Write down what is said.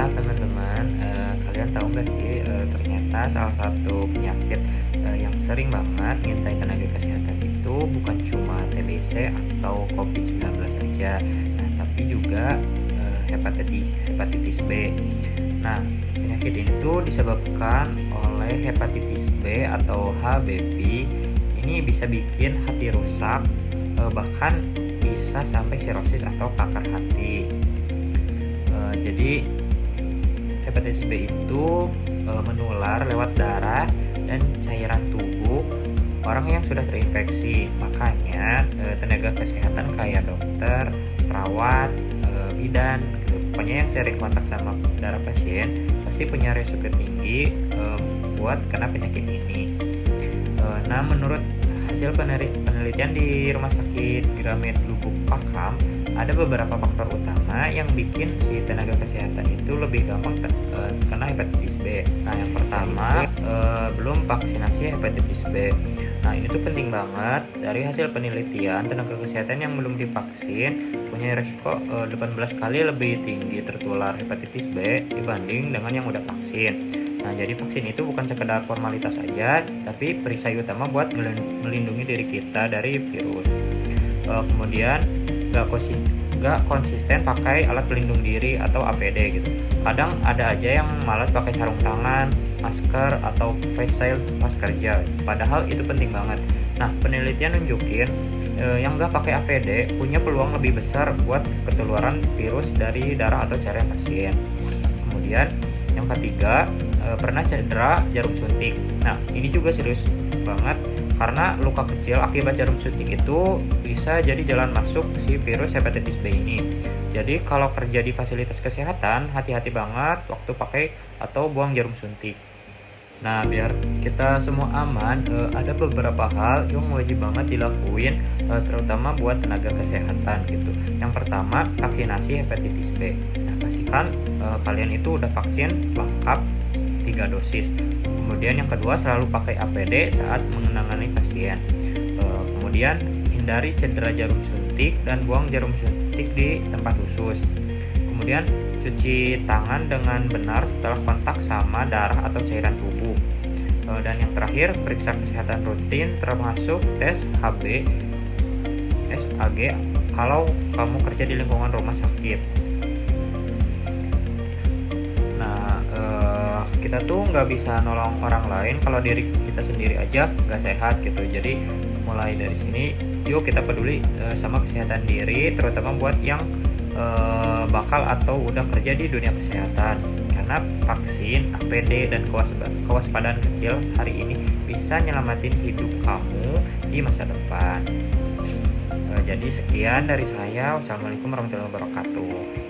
Teman-teman, kalian tahu nggak sih, ternyata salah satu penyakit yang sering banget ngintai tenaga kesehatan itu bukan cuma TBC atau COVID-19 aja, nah tapi juga hepatitis B. Nah, penyakit itu disebabkan oleh hepatitis B atau HBV. Ini bisa bikin hati rusak, bahkan bisa sampai sirosis atau kanker hati. Jadi hepatitis B itu menular lewat darah dan cairan tubuh orang yang sudah terinfeksi. Makanya tenaga kesehatan kayak dokter, perawat, bidan, gitu. Pokoknya yang sering kontak sama darah pasien pasti punya resiko tinggi buat kena penyakit ini. Nah, menurut hasil penelitian di Rumah Sakit Gramed Lubuk Pakam, ada beberapa faktor utama yang bikin si tenaga kesehatan itu lebih gampang kena hepatitis B. Nah, yang pertama, belum vaksinasi hepatitis B. Nah, ini tuh penting banget. Dari hasil penelitian, tenaga kesehatan yang belum divaksin punya resiko 18 kali lebih tinggi tertular hepatitis B dibanding dengan yang udah vaksin. Nah, jadi vaksin itu bukan sekedar formalitas saja, tapi perisai utama buat melindungi diri kita dari virus. Kemudian gak konsisten pakai alat pelindung diri atau APD gitu. Kadang ada aja yang malas pakai sarung tangan, masker atau face shield pas kerja. Padahal itu penting banget. Nah, penelitian nunjukin yang gak pakai APD punya peluang lebih besar buat ketularan virus dari darah atau cairan pasien. Kemudian yang ketiga, pernah cedera jarum suntik. Nah, ini juga serius banget karena luka kecil akibat jarum suntik itu bisa jadi jalan masuk si virus hepatitis B ini. Jadi kalau kerja di fasilitas kesehatan, hati-hati banget waktu pakai atau buang jarum suntik. Nah, biar kita semua aman, ada beberapa hal yang wajib banget dilakuin, terutama buat tenaga kesehatan gitu. Yang pertama, vaksinasi hepatitis B. Nah, pastikan kalian itu udah vaksin lengkap 3 dosis. Kemudian yang kedua, selalu pakai APD saat menangani pasien. Kemudian hindari cedera jarum suntik dan buang jarum suntik di tempat khusus. Kemudian cuci tangan dengan benar setelah kontak sama darah atau cairan tubuh. Dan yang terakhir, periksa kesehatan rutin termasuk tes HB, SAG kalau kamu kerja di lingkungan rumah sakit. Nah, kita tuh nggak bisa nolong orang lain kalau diri kita sendiri aja nggak sehat gitu. Jadi mulai dari sini, yuk kita peduli sama kesehatan diri, terutama buat yang bakal atau udah kerja di dunia kesehatan, karena vaksin, APD, dan kewaspadaan kecil hari ini bisa nyelamatin hidup kamu di masa depan. Jadi sekian dari saya. Wassalamualaikum warahmatullahi wabarakatuh.